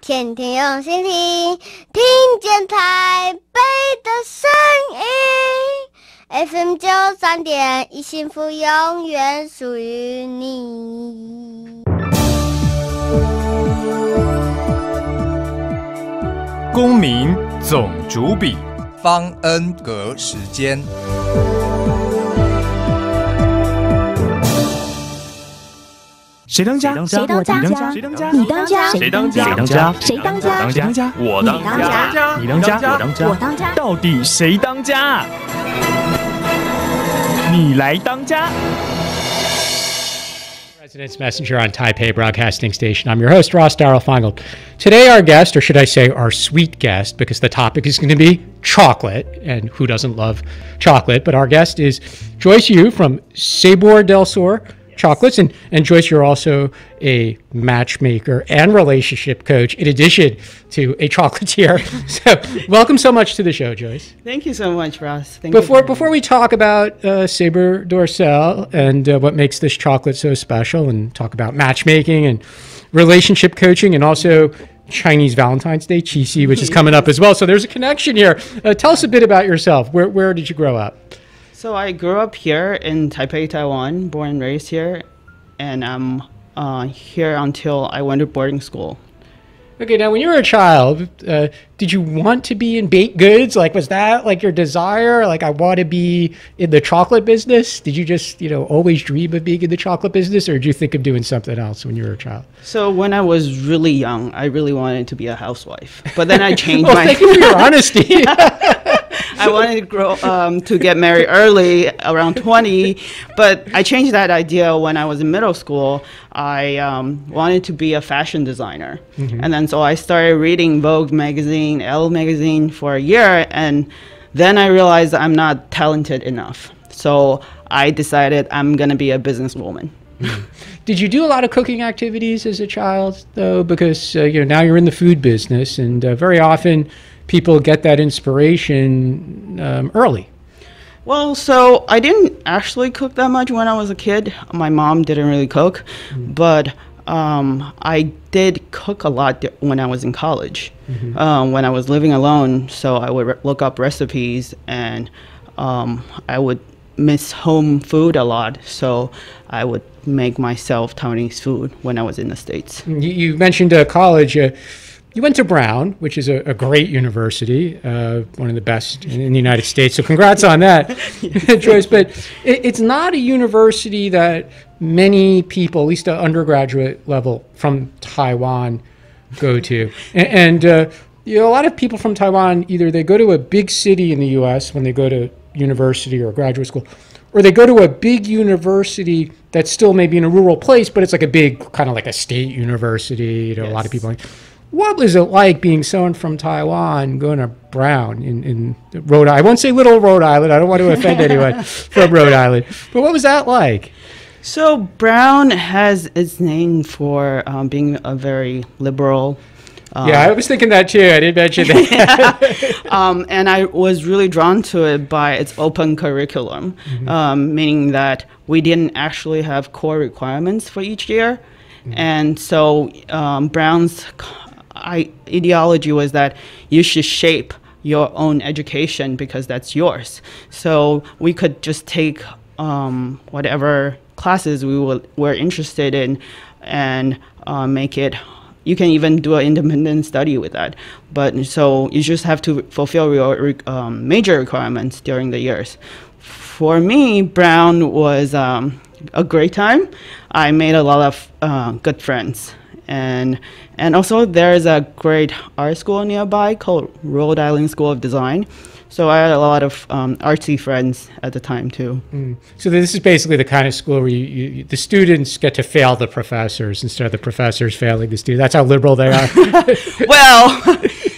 天天用心听，听见台北的声音。FM 93.1，幸福永远属于你。公民总主笔，方恩格时间。谁当家？谁当家？谁当家？你当家？谁当家？谁当家？谁当家？我当家。你当家？我当家。到底谁当家？你来当家。President's Messenger on Taipei Broadcasting Station. I'm your host, Ross Darrell Feingold. Today, our guest, or should I say our sweet guest, because the topic is going to be chocolate, and who doesn't love chocolate? But our guest is Joyce Yu from Sabor del Sur Chocolates. And Joyce, you're also a matchmaker and relationship coach, in addition to a chocolatier. So welcome so much to the show, Joyce. Thank you so much, Ross. Before we talk about Sabor Dorsal and what makes this chocolate so special, and talk about matchmaking and relationship coaching, and also Chinese Valentine's Day, Qixi, which is coming up as well. So there's a connection here. Tell us a bit about yourself. Where did you grow up? So I grew up here in Taipei, Taiwan, born and raised here, and I'm here until I went to boarding school. Okay, now when you were a child, did you want to be in baked goods? Like, was that like your desire? Like, I want to be in the chocolate business? Did you just, always dream of being in the chocolate business, or did you think of doing something else when you were a child? So when I was really young, I really wanted to be a housewife, but then I changed well, thank you for your honesty. I wanted to get married early, around 20, but I changed that idea when I was in middle school. I wanted to be a fashion designer. Mm-hmm. And then so I started reading Vogue magazine, Elle magazine for a year, and then I realized I'm not talented enough. So I decided I'm going to be a businesswoman. Did you do a lot of cooking activities as a child, though? Because now you're in the food business, and very often people get that inspiration early. Well, so I didn't actually cook that much when I was a kid. My mom didn't really cook, but I did cook a lot when I was in college. Mm-hmm. When I was living alone, so I would look up recipes, and I would miss home food a lot, so I would make myself Taiwanese food when I was in the States. You mentioned college. You went to Brown, which is a great university, one of the best in the United States. So congrats on that, Joyce. But it's not a university that many people, at least at undergraduate level, from Taiwan go to. And a lot of people from Taiwan, either they go to a big city in the U.S. when they go to university or graduate school, or they go to a big university that's still maybe in a rural place, but it's like a big, kind of like a state university. Yes. A lot of people. What was it like being someone from Taiwan going to Brown in Rhode Island? I won't say little Rhode Island. I don't want to offend anyone from Rhode Island. But what was that like? So Brown has its name for being a very liberal. Yeah, I was thinking that too. I didn't mention that. And I was really drawn to it by its open curriculum, meaning that we didn't actually have core requirements for each year. Mm-hmm. And so Brown's ideology was that you should shape your own education because that's yours. So we could just take whatever classes we were interested in and make it. You can even do an independent study with that. But so you just have to fulfill your major requirements during the years. For me, Brown was a great time. I made a lot of good friends. And also there's a great art school nearby called Rhode Island School of Design. So I had a lot of artsy friends at the time too. So this is basically the kind of school where the students get to fail the professors instead of the professors failing the students. That's how liberal they are. Well,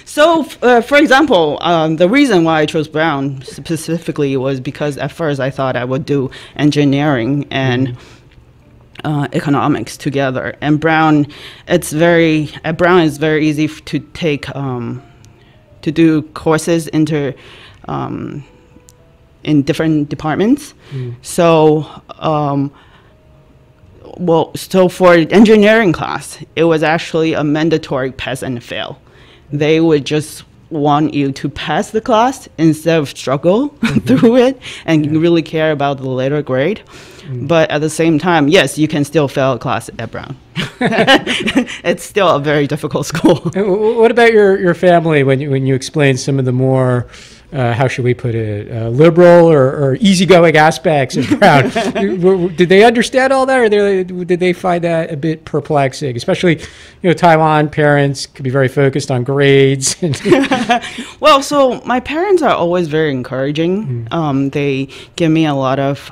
so for example, the reason why I chose Brown specifically was because at first I thought I would do engineering and economics together. And Brown is very easy to take to do courses in different departments. So Well, so for engineering class, it was actually a mandatory pass and fail. They would just want you to pass the class instead of struggle through it and really care about the later grade. But at the same time, yes, you can still fail a class at Brown. It's still a very difficult school. And what about your family when you explain some of the more, how should we put it, liberal or easygoing aspects of Brown? Did they understand all that, or did they find that a bit perplexing? Especially, Taiwan parents could be very focused on grades. Well, so my parents are always very encouraging. They give me a lot of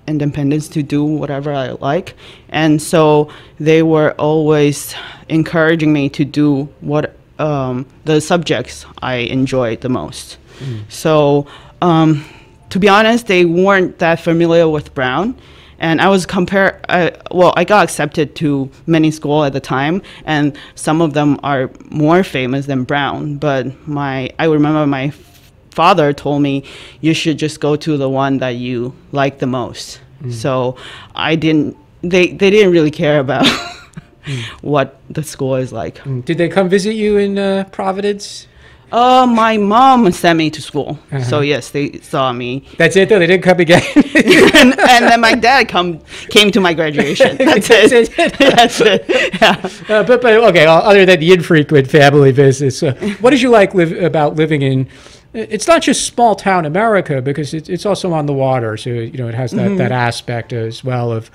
independence to do whatever I like, and so they were always encouraging me to do what the subjects I enjoyed the most. So to be honest, they weren't that familiar with Brown, and I was I got accepted to many schools at the time, and some of them are more famous than Brown, but I remember my father told me you should just go to the one that you like the most. So they didn't really care about what the school is like. Did they come visit you in Providence? My mom sent me to school, so yes, they saw me. That's it, though. They didn't come again. and then my dad came to my graduation. That's it. That's it. Yeah. But okay. Other than the infrequent family visits, what did you like about living in? It's not just small town America, because it's also on the water, so it has that aspect as well of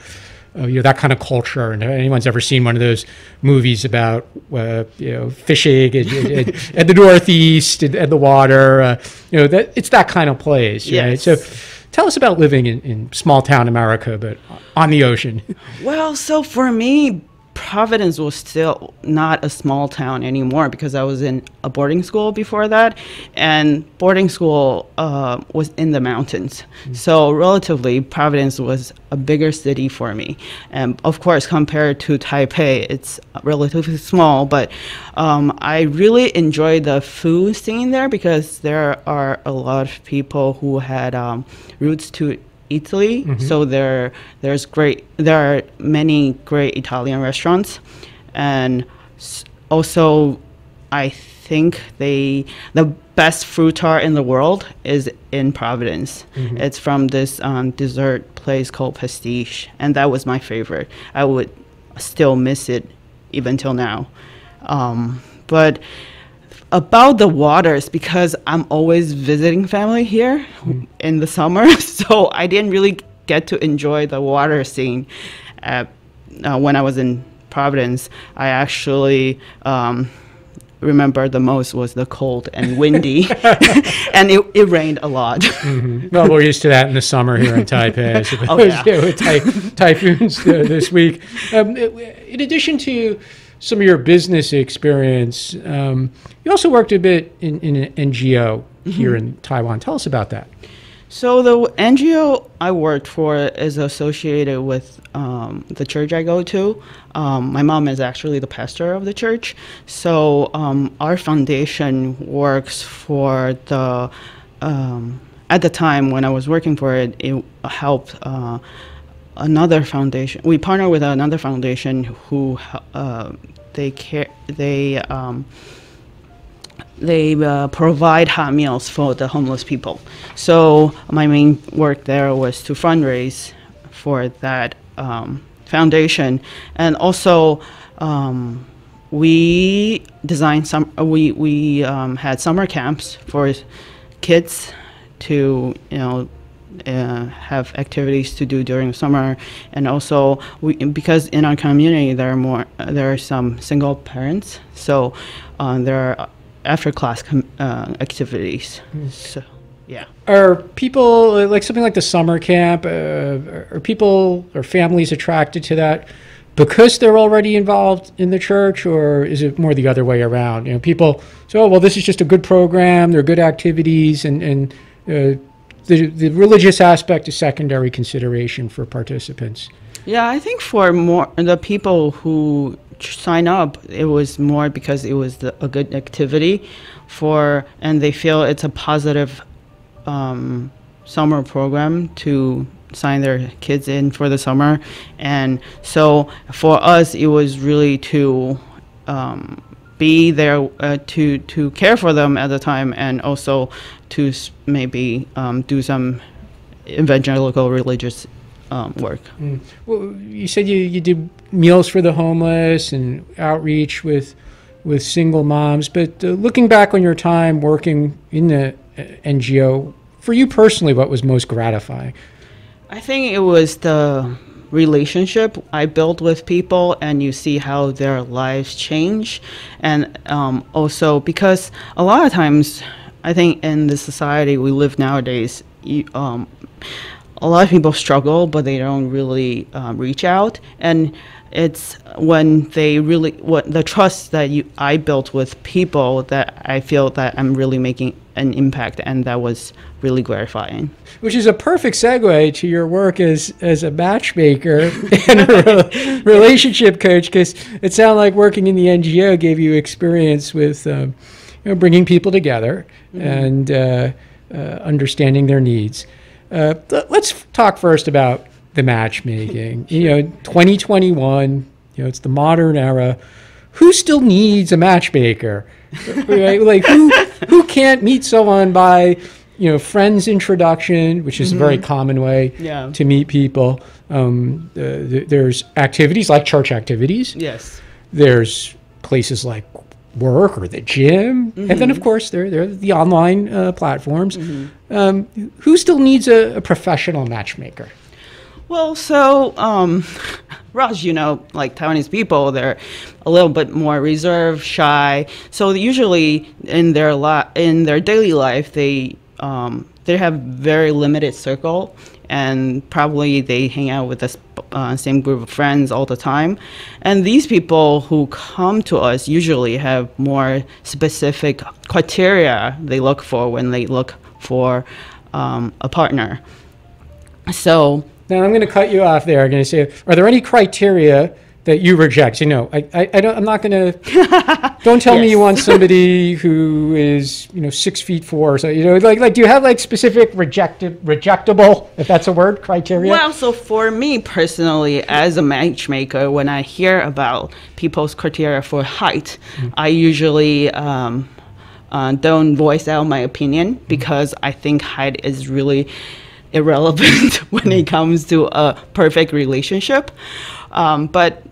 that kind of culture. And if anyone's ever seen one of those movies about fishing and the Northeast and the water, that it's that kind of place, right? Yes. So tell us about living in small town America, but on the ocean. Well, so for me, Providence was still not a small town anymore, because I was in a boarding school before that, and boarding school was in the mountains. So relatively, Providence was a bigger city for me. And of course, compared to Taipei, it's relatively small, but I really enjoyed the food scene there, because there are a lot of people who had roots to Italy, so there are many great Italian restaurants, and also I think the best fruit tart in the world is in Providence. It's from this dessert place called Pastiche, and that was my favorite. I would still miss it even till now. But about the waters, because I'm always visiting family here in the summer, so I didn't really get to enjoy the water scene when I was in Providence. I actually remember the most was the cold and windy, and it rained a lot. Well, we're used to that in the summer here in Taipei, I suppose. With typhoons this week. In addition to some of your business experience, you also worked a bit in an NGO here in Taiwan. Tell us about that. So the NGO I worked for is associated with the church I go to. My mom is actually the pastor of the church. So our foundation works for the, at the time when I was working for it, it helped another foundation. We partner with another foundation who they provide hot meals for the homeless people. So my main work there was to fundraise for that foundation, and also we designed we had summer camps for kids to have activities to do during summer, and also because in our community there are some single parents, so there are after class activities. So yeah. Are people like something like the summer camp? Are people or families attracted to that because they're already involved in the church, or is it more the other way around? People say, "Oh, well, this is just a good program. They're good activities," and the religious aspect is secondary consideration for participants. Yeah, I think for more the people who sign up, it was more because it was a good activity and they feel it's a positive summer program to sign their kids in for the summer. And so for us, it was really to be there to care for them at the time, and also to maybe do some evangelical religious work. Well, you said you did meals for the homeless and outreach with single moms, but looking back on your time working in the NGO, for you personally, what was most gratifying? I think it was the relationship I built with people, and you see how their lives change. And also because a lot of times, I think in the society we live nowadays, a lot of people struggle, but they don't really reach out. And it's when they really, what the trust that I built with people, that I feel that I'm really making an impact, and that was really gratifying. Which is a perfect segue to your work as a matchmaker and a relationship coach, because it sounded like working in the NGO gave you experience with bringing people together and understanding their needs. Let's talk first about the matchmaking. 2021, it's the modern era. Who still needs a matchmaker? Right? Like who can't meet someone by friends introduction, which is a very common way to meet people. There's activities like church activities. Yes. There's places like work or the gym, and then of course there are the online platforms. Who still needs a professional matchmaker? Well, so Raj, like Taiwanese people, they're a little bit more reserved, shy. So usually in their daily life, they have very limited circle, and probably they hang out with the same group of friends all the time. And these people who come to us usually have more specific criteria they look for when they look for a partner. So now I'm going to cut you off there. I'm going to say, are there any criteria that you reject? I'm not going to. Don't tell me you want somebody who is 6'4" or so. Like do you have like specific rejectable, if that's a word, criteria? Well, so for me personally, as a matchmaker, when I hear about people's criteria for height, I usually don't voice out my opinion, because I think height is really irrelevant when it comes to a perfect relationship. But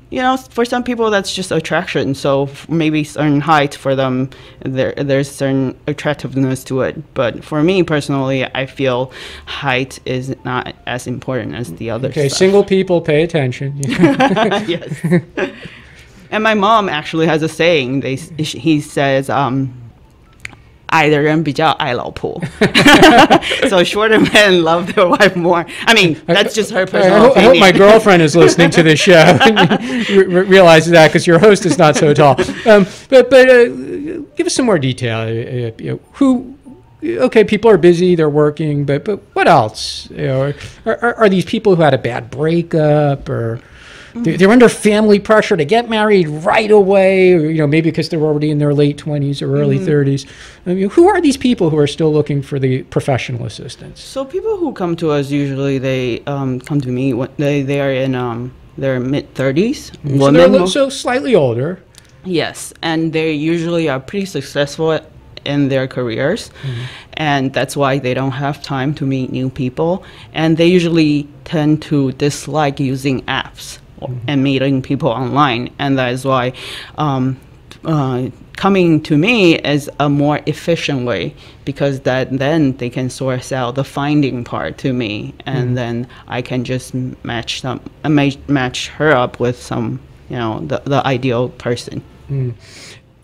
for some people that's just attraction. So maybe certain height for them, there's certain attractiveness to it. But for me personally, I feel height is not as important as the other stuff. Single people pay attention. Yes. And my mom actually has a saying. He says, 矮的人比较爱老婆. So shorter men love their wife more. I mean, that's just her personal opinion. I hope my girlfriend is listening to this show and realizes that, because your host is not so tall. But give us some more detail. People are busy, they're working, but what else? Are these people who had a bad breakup, or they're under family pressure to get married right away, or maybe because they're already in their late 20s or early 30s. Who are these people who are still looking for the professional assistance? So people who come to us, usually they come to me when they are in their mid 30s. So slightly older. Yes, and they usually are pretty successful in their careers, and that's why they don't have time to meet new people, and they usually tend to dislike using apps and meeting people online, and that is why coming to me is a more efficient way, because then they can source out the finding part to me, and then I can just match her up with some the ideal person.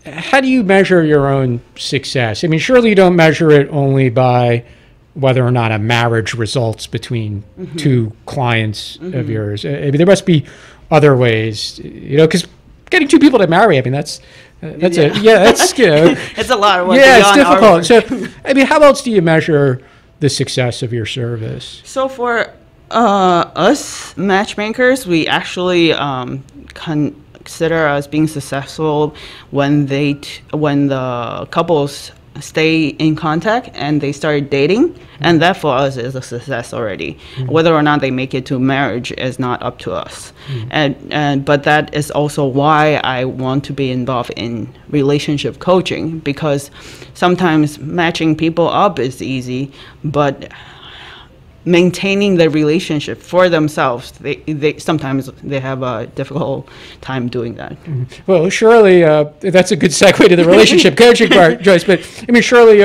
How do you measure your own success? I mean, surely you don't measure it only by whether or not a marriage results between two clients of yours. I mean, there must be other ways, because getting two people to marry, I mean, that's it's a lot of work. Yeah, it's difficult. So, I mean, how else do you measure the success of your service? So for us matchmakers, we actually consider us being successful when the couples stay in contact and they start dating, and that for us is a success already. Whether or not they make it to marriage is not up to us. But that is also why I want to be involved in relationship coaching, because sometimes matching people up is easy, but maintaining the relationship for themselves, they sometimes they have a difficult time doing that. Well, surely that's a good segue to the relationship coaching part, Joyce. But I mean, surely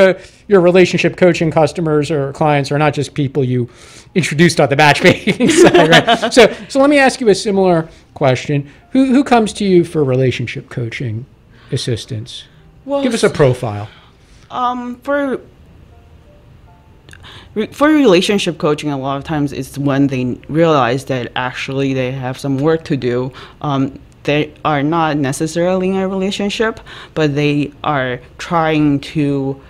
your relationship coaching customers or clients are not just people you introduced on the matchmaking side, right? So let me ask you a similar question: Who comes to you for relationship coaching assistance? Well, give us a profile. For relationship coaching, a lot of times it's when they realize that actually they have some work to do. They are not necessarily in a relationship, but they are trying to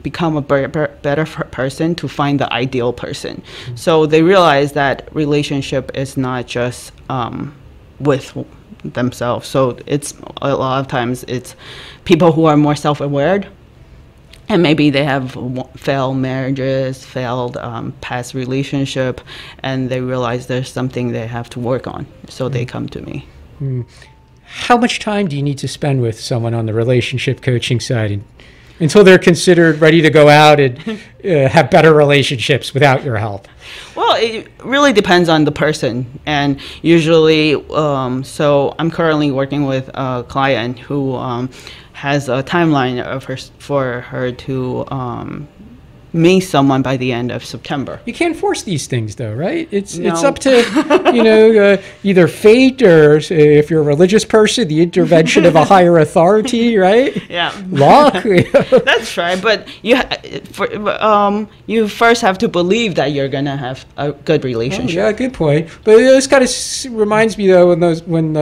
become a better person, to find the ideal person. So they realize that relationship is not just with themselves. So it's a lot of times it's people who are more self-aware, and maybe they have failed marriages, failed past relationship, and they realize there's something they have to work on. So they come to me. How much time do you need to spend with someone on the relationship coaching side until they're considered ready to go out and have better relationships without your help? Well, it really depends on the person. And usually, so I'm currently working with a client who has a timeline of for her to meet someone by the end of September. You can't force these things, though, right? It's up to either fate or, if you're a religious person, the intervention of a higher authority, right? Yeah, luck. That's right. But you first have to believe that you're gonna have a good relationship. Oh, yeah, good point. But this kind of reminds me, though, when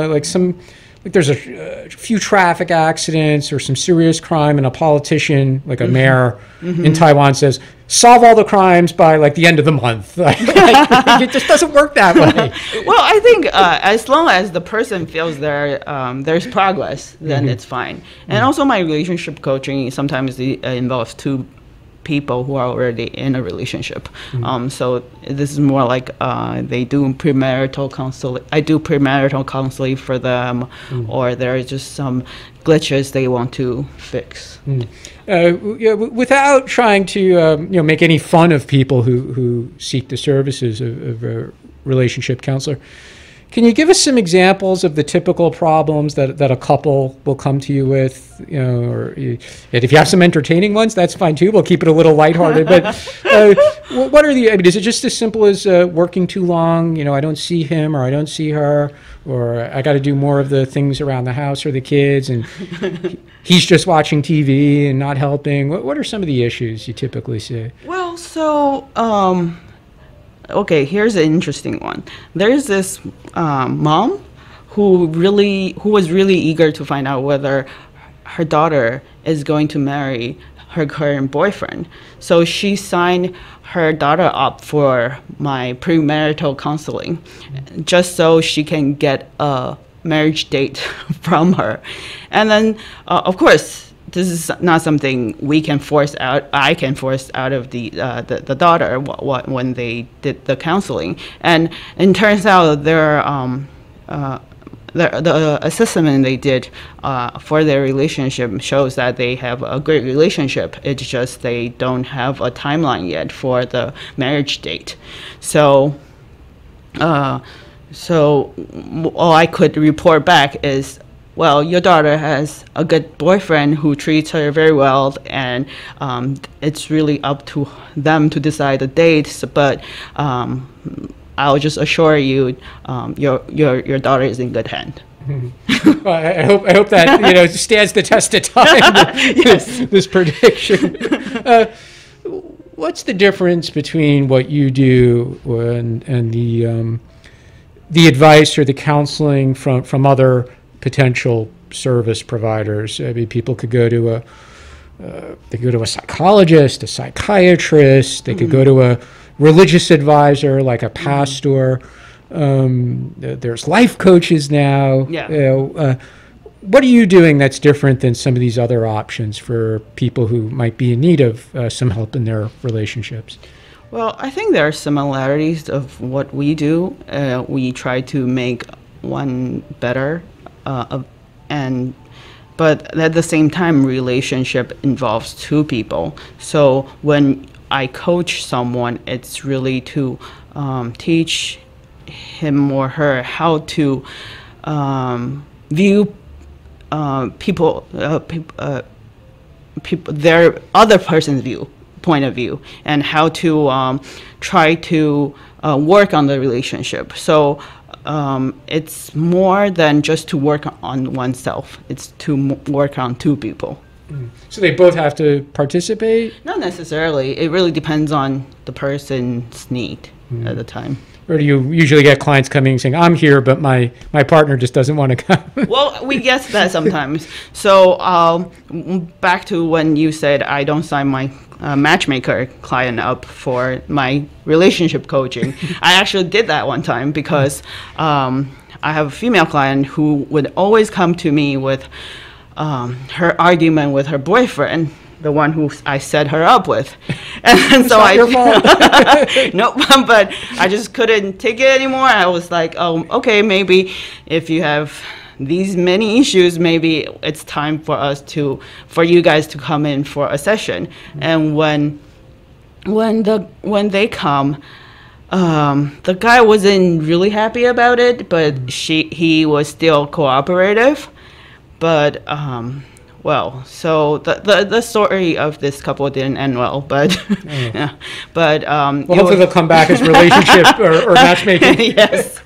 there's a few traffic accidents or some serious crime, and a politician, like a mayor in Taiwan, says, solve all the crimes by like the end of the month. It just doesn't work that way. Well, I think as long as the person feels there's progress, then it's fine. And also my relationship coaching sometimes involves two people who are already in a relationship. So this is more like they do premarital counseling. I do premarital counseling for them, or there are just some glitches they want to fix. Without trying to make any fun of people who seek the services of a relationship counselor, can you give us some examples of the typical problems that a couple will come to you with? Or if you have some entertaining ones, that's fine too. We'll keep it a little lighthearted. But what are the? I mean, is it just as simple as working too long? I don't see him, or I don't see her, or I got to do more of the things around the house or the kids, and he's just watching TV and not helping. What are some of the issues you typically see? Well, so. Okay, here's an interesting one. There's this mom who was really eager to find out whether her daughter is going to marry her current boyfriend. So she signed her daughter up for my premarital counseling, just so she can get a marriage date from her. And then, of course, this is not something we can force out. I can force out of the daughter when they did the counseling, and it turns out the assessment they did for their relationship shows that they have a great relationship. It's just they don't have a timeline yet for the marriage date. So all I could report back is, well, your daughter has a good boyfriend who treats her very well, and it's really up to them to decide the dates. But I'll just assure you, your daughter is in good hand. Well, I hope that stands the test of time. This prediction. What's the difference between what you do and the advice or the counseling from other potential service providers? I mean, people could go to a psychologist, a psychiatrist. They could go to a religious advisor like a pastor. There's life coaches now. Yeah. what are you doing that's different than some of these other options for people who might be in need of some help in their relationships? Well, I think there are similarities of what we do. We try to make one better, but at the same time, relationship involves two people. So when I coach someone, it's really to teach him or her how to view people, their other person's point of view, and how to try to work on the relationship. So it's more than just to work on oneself. It's to work on two people. So they both have to participate? Not necessarily. It really depends on the person's need at the time. Or do you usually get clients coming saying, I'm here, but my partner just doesn't want to come? Well, we get that sometimes. So back to when you said I don't sign my matchmaker client up for my relationship coaching. I actually did that one time because I have a female client who would always come to me with her argument with her boyfriend, the one who I set her up with. And so your fault. Nope, but I just couldn't take it anymore. I was like, oh, okay, maybe if you have these many issues, maybe it's time for you guys to come in for a session. And when they come, the guy wasn't really happy about it, but he was still cooperative. But well, so the story of this couple didn't end well, but yeah, but well, hopefully they'll come back as relationship or matchmaking. Yes,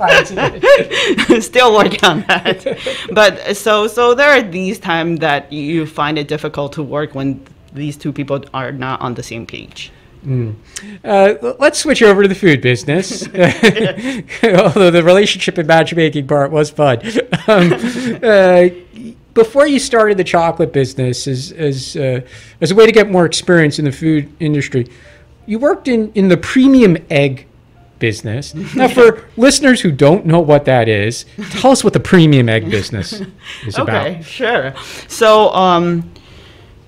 still working on that. But so there are these times that you find it difficult to work when these two people are not on the same page. Let's switch over to the food business. Although the relationship and matchmaking part was fun. Before you started the chocolate business, as a way to get more experience in the food industry, you worked in the premium egg business. Now, for listeners who don't know what that is, tell us what the premium egg business is about. Okay, sure. So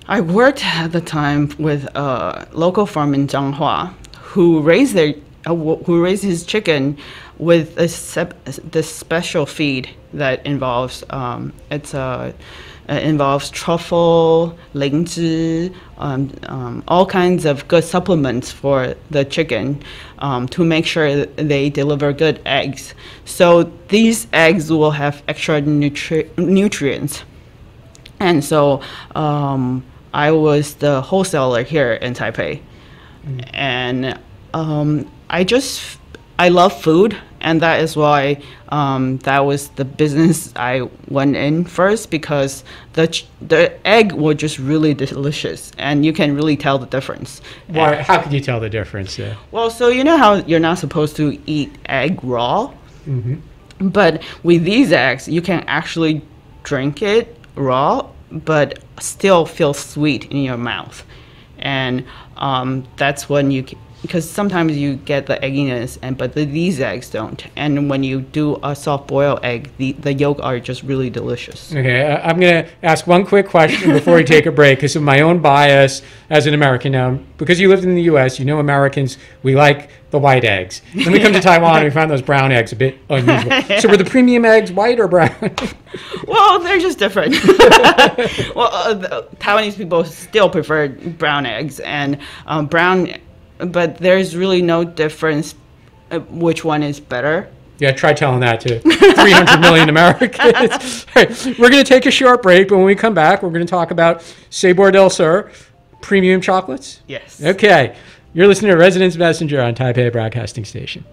I worked at the time with a local farm in Zhanghua who raised his chicken with this special feed that involves involves truffle, 灵芝, all kinds of good supplements for the chicken to make sure that they deliver good eggs. So these eggs will have extra nutrients. And so I was the wholesaler here in Taipei. And I love food, and that is why that was the business I went in first, because the egg was just really delicious, and you can really tell the difference. Why? How can you tell the difference? Well, so you know how you're not supposed to eat egg raw? Mm-hmm. But with these eggs, you can actually drink it raw, but still feel sweet in your mouth. And that's when because sometimes you get the egginess, but these eggs don't. And when you do a soft boiled egg, the yolk are just really delicious. Okay, I'm going to ask one quick question before we take a break, because of my own bias as an American. Now, because you lived in the U.S., you know Americans, we like the white eggs. Then we come to Taiwan and we find those brown eggs a bit unusual. Yeah. So were the premium eggs white or brown? Well, they're just different. Well, the Taiwanese people still prefer brown eggs, and but there's really no difference which one is better. Yeah, try telling that to 300 million Americans. All right, we're going to take a short break, but when we come back, we're going to talk about Sabor del Sur premium chocolates. Yes. Okay, you're listening to Residence Messenger on Taipei Broadcasting Station.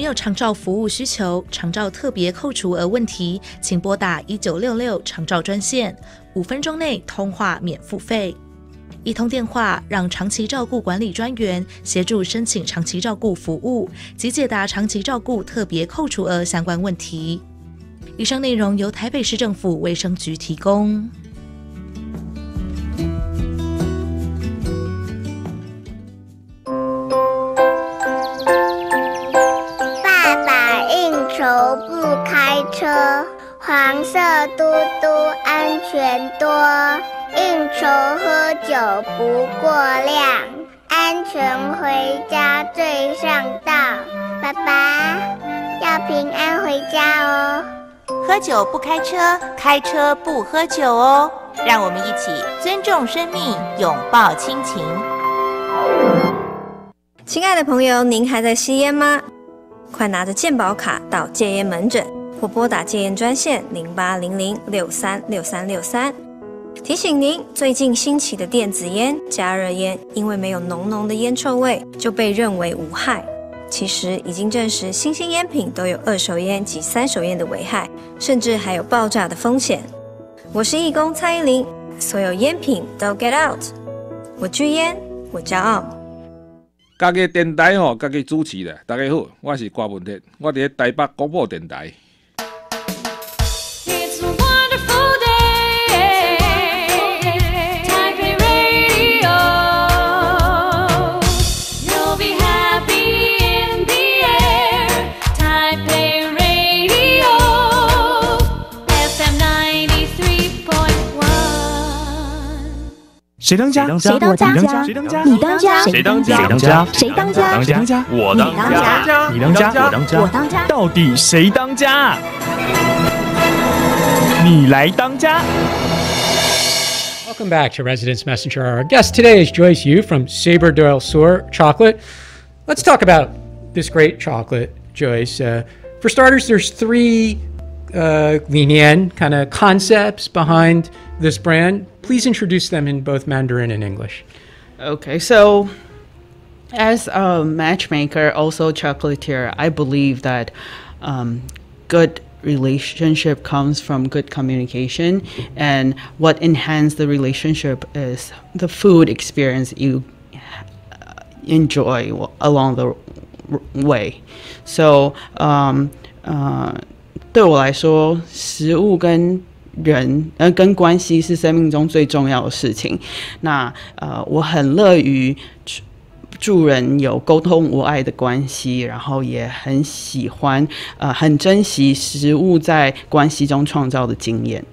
有长照服务需求、长照特别扣除额问题，请拨打1966长照专线，5分钟内通话免付费。一通电话让长期照顾管理专员协助申请长期照顾服务及解答长期照顾特别扣除额相关问题。以上内容由台北市政府卫生局提供。爸爸应酬不开车，黄色嘟嘟安全多。应酬喝酒不过量，安全回家最上道。爸爸要平安回家哦。喝酒不开车，开车不喝酒哦。让我们一起尊重生命，拥抱亲情。亲爱的朋友，您还在吸烟吗？快拿着健保卡到戒烟门诊，或拨打戒烟专线0800636363。提醒您，最近兴起的电子烟、加热烟，因为没有浓浓的烟臭味，就被认为无害。其实已经证实，新兴烟品都有二手烟及三手烟的危害，甚至还有爆炸的风险。我是义工蔡依林，所有烟品都 get out。我拒烟，我骄傲。家己电台吼，家己主持咧。大家好，我是郭文铁，我伫台北广播电台。谁当家？谁当家？谁当家？你当家？谁当家？谁当家？谁当家？谁当家？我当家。你当家？我当家。我当家。到底谁当家？你来当家。 Welcome back to Residence Messenger. Our guest today is Joyce Yu from Sabre del Sur Chocolate. Let's talk about this great chocolate, Joyce. For starters, there's three Linian kind of concepts behind this brand. Please introduce them in both Mandarin and English. Okay, so as a matchmaker, also chocolatier, I believe that good relationship comes from good communication, and what enhances the relationship is the food experience you enjoy along the way. So 对我来说，食物跟人跟关系是生命中最重要的事情。那我很乐于助人有沟通无碍的关系，然后也很喜欢很珍惜食物在关系中创造的经验。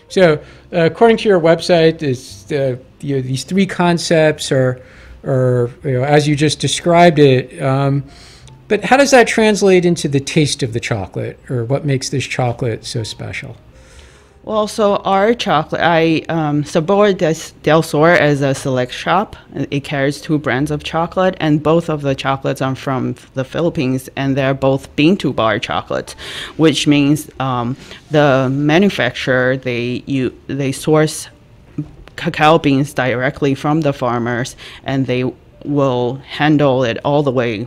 So, according to your website, these three concepts are as you just described it. But how does that translate into the taste of the chocolate, or what makes this chocolate so special? Well, so our chocolate, Sabre del Sur is a select shop. It carries two brands of chocolate, and both of the chocolates are from the Philippines, and they're both bean-to-bar chocolates, which means the manufacturer, they source cacao beans directly from the farmers, and they will handle it all the way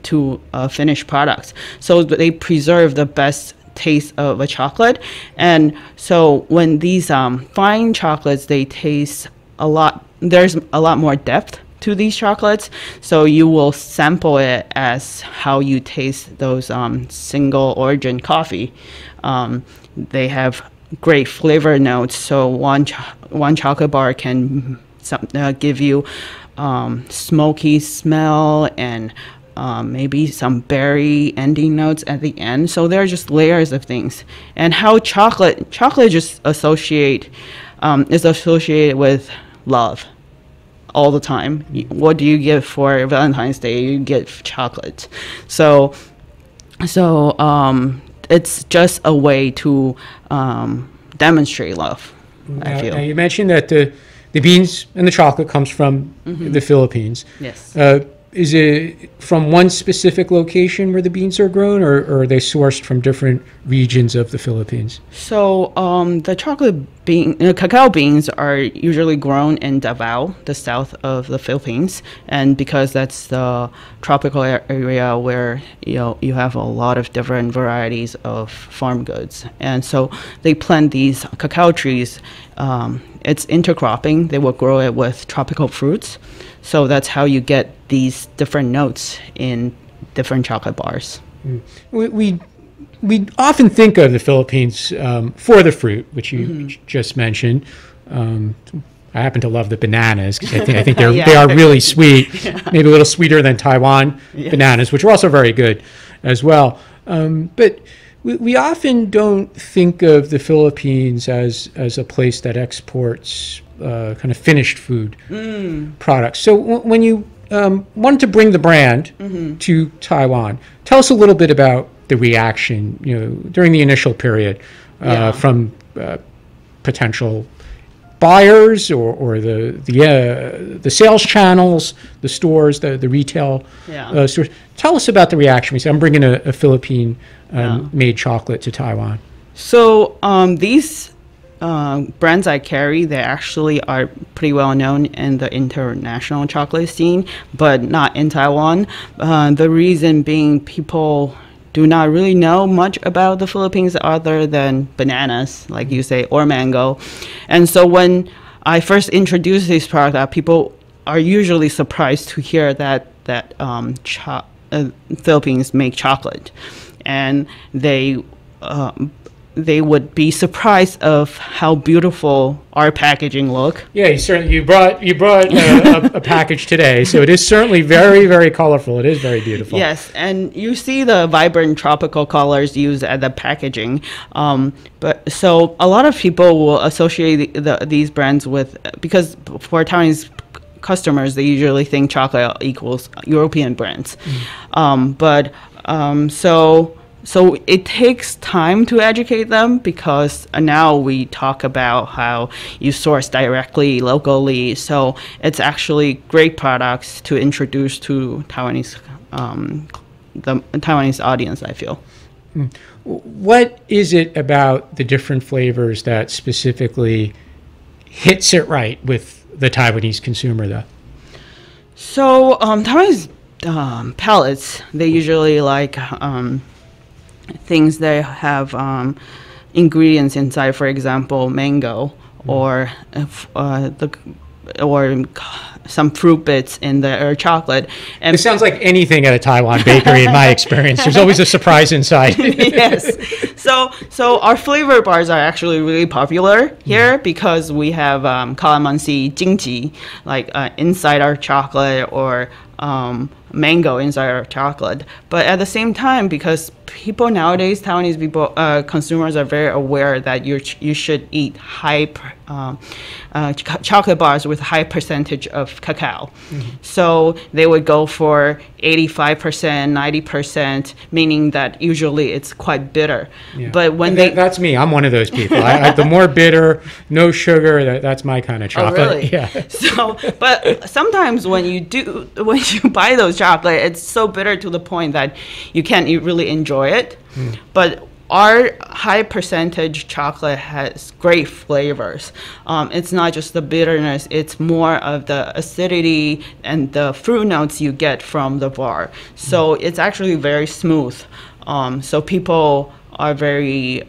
to finished products. So they preserve the best taste of a chocolate, and so when these fine chocolates, they taste a lot, there's a lot more depth to these chocolates, so you will sample it as how you taste those single origin coffee. They have great flavor notes, so one chocolate bar can give you smoky smell and maybe some berry ending notes at the end. So there are just layers of things. And how chocolate just is associated with love all the time. What do you get for Valentine's Day? You get chocolate. So it's just a way to demonstrate love, I feel. Now you mentioned that the beans and the chocolate comes from the Philippines. Yes. is it from one specific location where the beans are grown, or are they sourced from different regions of the Philippines? So the cacao beans are usually grown in Davao, the south of the Philippines, and because that's the tropical area where you have a lot of different varieties of farm goods, and so they plant these cacao trees. It's intercropping. They will grow it with tropical fruits, so that's how you get these different notes in different chocolate bars. We often think of the Philippines for the fruit, which you just mentioned. I happen to love the bananas because I think they are really sweet, maybe a little sweeter than Taiwan bananas, which are also very good as well. But we often don't think of the Philippines as a place that exports kind of finished food products. So when you wanted to bring the brand to Taiwan, tell us a little bit about the reaction, during the initial period from potential buyers or the sales channels, the stores, the retail stores. Tell us about the reaction. We said, I'm bringing a Philippine made chocolate to Taiwan. So these brands I carry, they actually are pretty well known in the international chocolate scene, but not in Taiwan. The reason being, people do not really know much about the Philippines other than bananas, like you say, or mango. And so when I first introduced this product, people are usually surprised to hear that Philippines make chocolate, and they would be surprised of how beautiful our packaging look. Yeah, you brought a package today, so it is certainly very, very colorful. It is very beautiful. Yes, and you see the vibrant tropical colors used at the packaging. But so a lot of people will associate these brands with, because for Taiwanese customers, they usually think chocolate equals European brands. So it takes time to educate them, because now we talk about how you source directly, locally. So it's actually great products to introduce to Taiwanese, the Taiwanese audience, I feel. What is it about the different flavors that specifically hits it right with the Taiwanese consumer, though? So Taiwanese palates, they usually like things that have ingredients inside, for example, mango, or some fruit bits in the chocolate. And it sounds like anything at a Taiwan bakery in my experience. There's always a surprise inside. Yes. So our flavor bars are actually really popular here because we have calamansi jingji, like inside our chocolate, or mango inside our chocolate. But at the same time, because people nowadays, Taiwanese people, consumers are very aware that you should eat high chocolate bars with high percentage of cacao. So they would go for 85%, 90%, meaning that usually it's quite bitter. Yeah. But when that's me. I'm one of those people. The more bitter, no sugar, that's my kind of chocolate. Oh, really? Yeah. So, but sometimes when you buy those chocolate, it's so bitter to the point that you can't really enjoy it. But our high percentage chocolate has great flavors. It's not just the bitterness, it's more of the acidity and the fruit notes you get from the bar. So it's actually very smooth. So people are very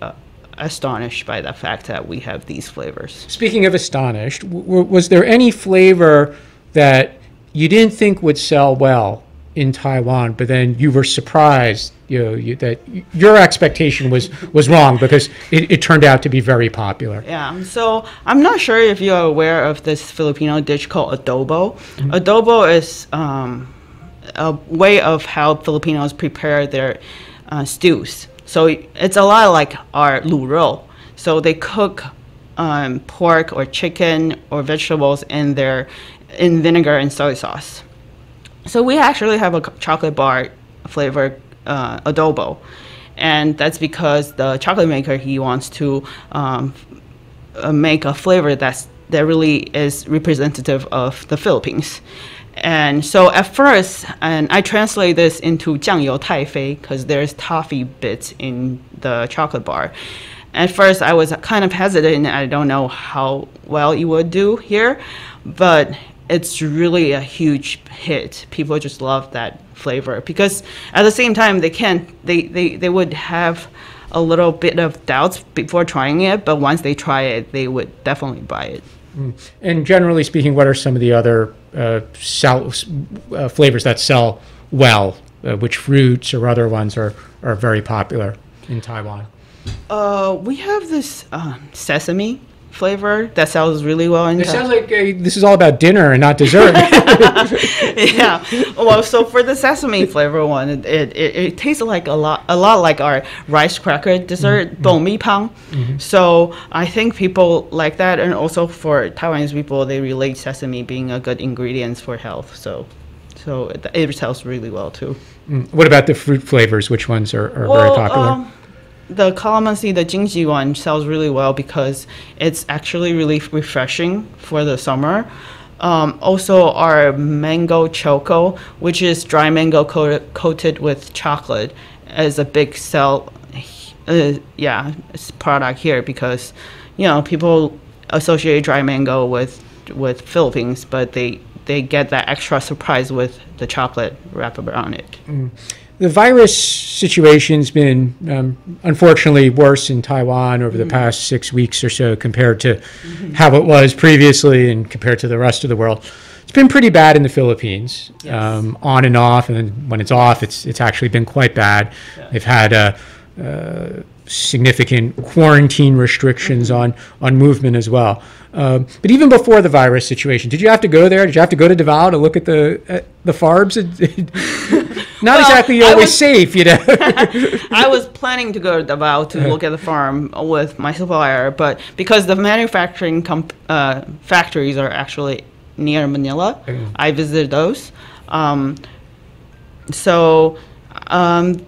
astonished by the fact that we have these flavors. Speaking of astonished, was there any flavor that you didn't think would sell well in Taiwan, but then you were surprised, that your expectation was wrong because it turned out to be very popular? Yeah, so I'm not sure if you're aware of this Filipino dish called adobo. Adobo is a way of how Filipinos prepare their stews. So it's a lot like our 卤肉. So they cook pork or chicken or vegetables in vinegar and soy sauce. So we actually have a chocolate bar flavor adobo, and that's because the chocolate maker, he wants to make a flavor that really is representative of the Philippines. And so at first, and I translate this into 酱油太妃 because there's toffee bits in the chocolate bar. At first, I was kind of hesitant. I don't know how well it would do here, but it's really a huge hit. People just love that flavor because at the same time, they would have a little bit of doubts before trying it, but once they try it, they would definitely buy it. And generally speaking, what are some of the other flavors that sell well? Which fruits or other ones are very popular in Taiwan? We have this sesame flavor that sells really well in It sounds like this is all about dinner and not dessert. Yeah. Well, so for the sesame flavor one, it tastes like a lot like our rice cracker dessert, bông mi pang. So I think people like that, and also for Taiwanese people, they relate sesame being a good ingredient for health. So it sells really well too. What about the fruit flavors? Which ones are very popular? The calamansi, the jingji one, sells really well because it's actually really refreshing for the summer. Also, our mango choco, which is dry mango coated with chocolate, is a big product here because, people associate dry mango with Philippines, but they get that extra surprise with the chocolate wrap around it. The virus situation's been unfortunately worse in Taiwan over the past 6 weeks or so compared to how it was previously and compared to the rest of the world. It's been pretty bad in the Philippines, on and off, and then when it's off, it's actually been quite bad. They've had significant quarantine restrictions on movement as well. But even before the virus situation, did you have to go there? Did you have to go to Davao to look at the farbs? Not exactly always safe, I was planning to go to Davao to look at the farm with my supplier, but because the manufacturing factories are actually near Manila, I visited those.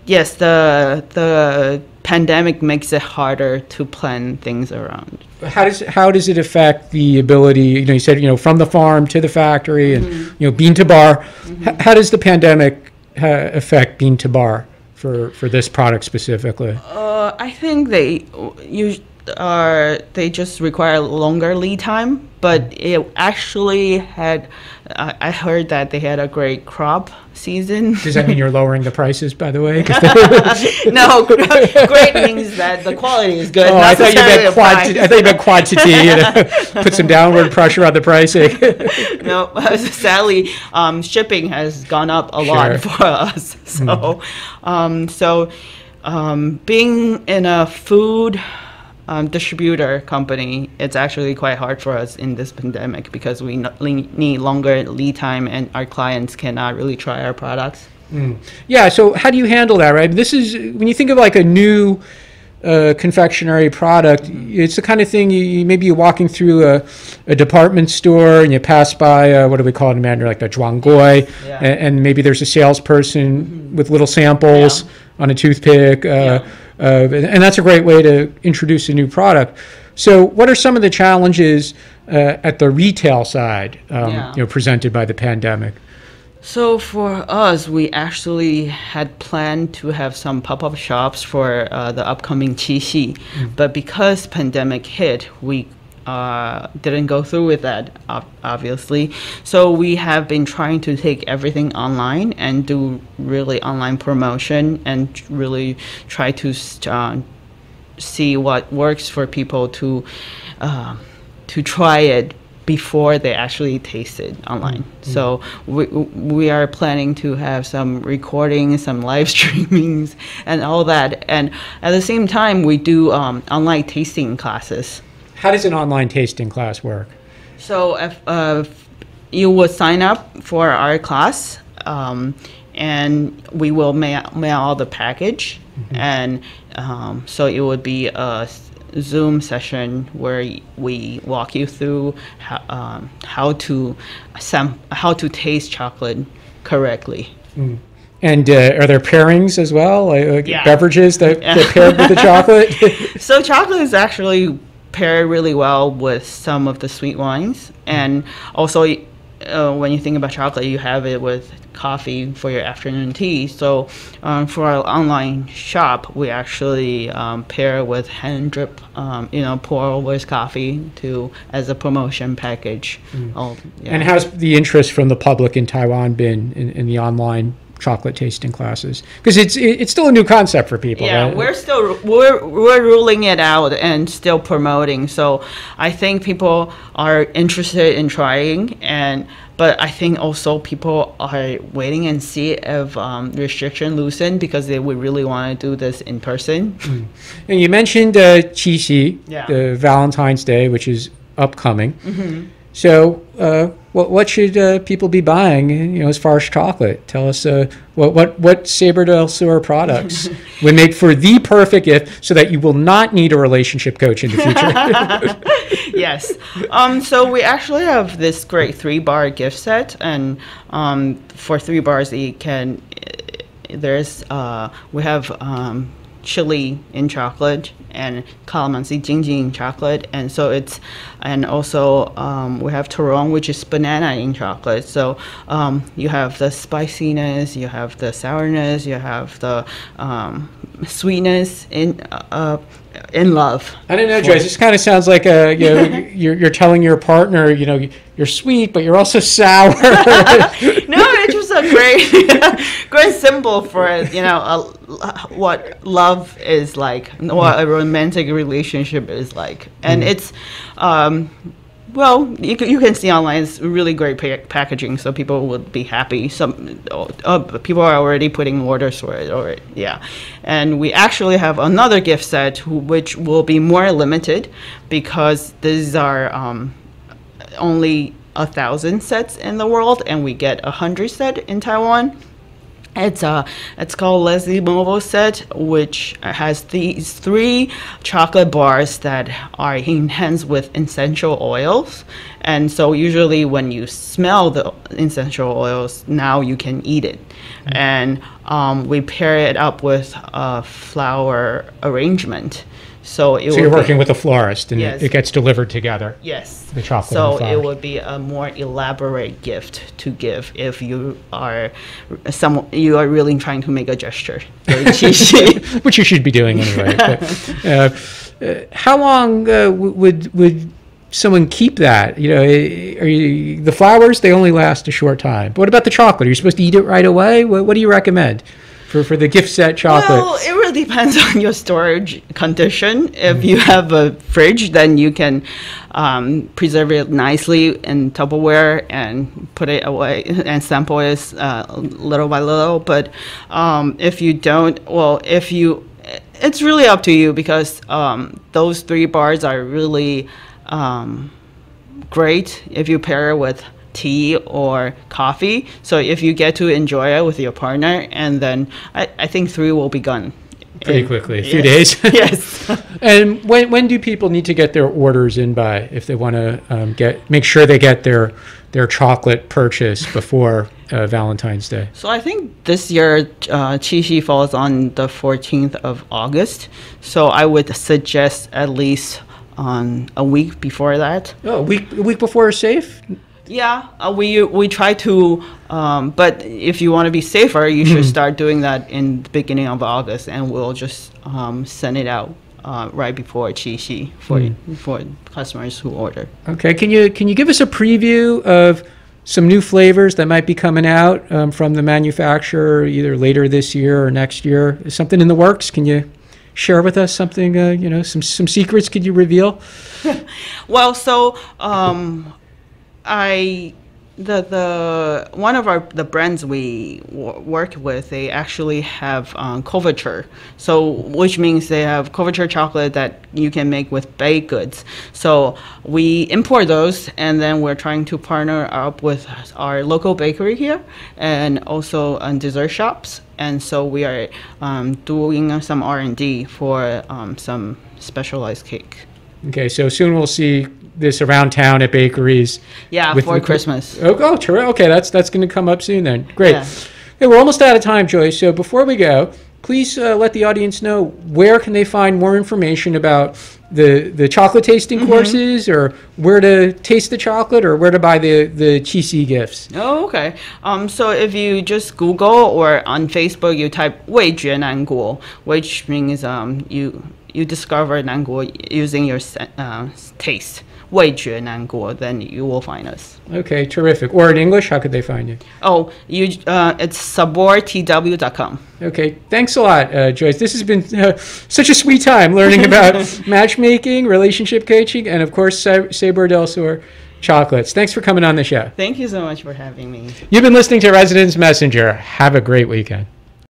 Yes, the pandemic makes it harder to plan things around. How does it affect the ability? You said from the farm to the factory, and bean to bar. How does the pandemic affect bean to bar for this product specifically? I think they just require longer lead time, but it actually had. I heard that they had a great crop season. Does that mean you're lowering the prices, by the way? No, great means that the quality is good. Oh, I thought you meant quantity. Put some downward pressure on the pricing. No, sadly, shipping has gone up a lot for us. So, being in a food distributor company, it's actually quite hard for us in this pandemic because we need longer lead time and our clients cannot really try our products. Yeah, so how do you handle that, right? This is, when you think of like a new confectionery product, it's the kind of thing maybe you're walking through a department store and you pass by, what do we call it in Mandarin, like the zhuanggui, and maybe there's a salesperson with little samples on a toothpick. And that's a great way to introduce a new product. So what are some of the challenges at the retail side presented by the pandemic? So for us, we actually had planned to have some pop-up shops for the upcoming Qixi, but because pandemic hit, we didn't go through with that, obviously. So we have been trying to take everything online and do really online promotion and really try to see what works for people to try it before they actually taste it online. So we are planning to have some recordings, some live streamings, and all that. And at the same time, we do online tasting classes. How does an online tasting class work? So if you would sign up for our class, and we will mail out the package, and so it would be a Zoom session where we walk you through how to taste chocolate correctly. And are there pairings as well, like beverages that paired with the chocolate? So chocolate is actually paired really well with some of the sweet wines, and also when you think about chocolate, you have it with coffee for your afternoon tea. So for our online shop, we actually pair with hand drip, pour over coffee as a promotion package. And how's the interest from the public in Taiwan been in the online chocolate tasting classes? Because it's still a new concept for people. Yeah, right? we're ruling it out and still promoting. So I think people are interested in trying, but I think also people are waiting and see if restriction loosen, because they would really want to do this in person. And you mentioned Qixi, Yeah. the Valentine's Day, which is upcoming. So what should people be buying, as far as chocolate? Tell us what Sabre del Sur products would make for the perfect gift so that you will not need a relationship coach in the future. Yes. So we actually have this great 3-bar gift set, and for 3 bars we have chili in chocolate and calamansi jinji in chocolate, and also we have torong, which is banana in chocolate. So you have the spiciness, you have the sourness, you have the sweetness in love. I don't know, Joyce. This kind of sounds like you're telling your partner, you're sweet, but you're also sour. No, it's just a great symbol for what love is like, what a romantic relationship is like, and it's. Well, you can see online, it's really great packaging, so people would be happy. Some people are already putting orders for it already, yeah. And we actually have another gift set, which will be more limited, because these are only 1,000 sets in the world, and we get 100 set in Taiwan. It's called Leslie Mobile set, which has these 3 chocolate bars that are enhanced with essential oils. And so usually when you smell the essential oils, now you can eat it. And we pair it up with a flower arrangement. So you're working with a florist, and yes. it gets delivered together. Yes. The chocolate. So and the it would be a more elaborate gift to give if you are really trying to make a gesture. Which you should be doing anyway. But, how long would someone keep that? The flowers, they only last a short time. But what about the chocolate? Are you supposed to eat it right away? What do you recommend for the gift set chocolate? Well, it really depends on your storage condition. If you have a fridge, then you can preserve it nicely in Tupperware and put it away and sample it little by little. But if you don't, it's really up to you, because those 3 bars are really great if you pair it with tea or coffee. So if you get to enjoy it with your partner, and then I think 3 will be gone pretty quickly, a few days. Yes. And when do people need to get their orders in by, if they want to make sure they get their chocolate purchase before Valentine's Day? So I think this year Qixi falls on the 14th of August. So I would suggest at least a week before that. Oh, a week before is safe? Yeah, we try to, but if you want to be safer, you should start doing that in the beginning of August, and we'll just send it out right before Qixi for customers who order. Okay, can you give us a preview of some new flavors that might be coming out from the manufacturer either later this year or next year? Is something in the works? Can you share with us something? Some secrets? Could you reveal? Well, so. One of the brands we work with, they actually have couverture, so which means they have couverture chocolate that you can make with baked goods. So we import those, and then we're trying to partner up with our local bakery here, and also dessert shops. And so we are doing some R&D for some specialized cake. Okay, so soon we'll see this around town at bakeries. Yeah, for Christmas. Oh, terrific. Okay, that's going to come up soon then. Great. Yeah. Okay, we're almost out of time, Joyce. So before we go, please let the audience know where can they find more information about the chocolate tasting courses, or where to taste the chocolate, or where to buy the cheesy gifts. Oh, okay. So if you just Google or on Facebook, you type 味觉南国, which means you discover 南国 using your taste. 味觉南国, then you will find us. Okay, terrific. Or in English, how could they find you? Oh, it's sabortw.com. Okay, thanks a lot, Joyce. This has been such a sweet time learning about matchmaking, relationship coaching, and of course, Sabor del Sur chocolates. Thanks for coming on the show. Thank you so much for having me. You've been listening to Residence Messenger. Have a great weekend.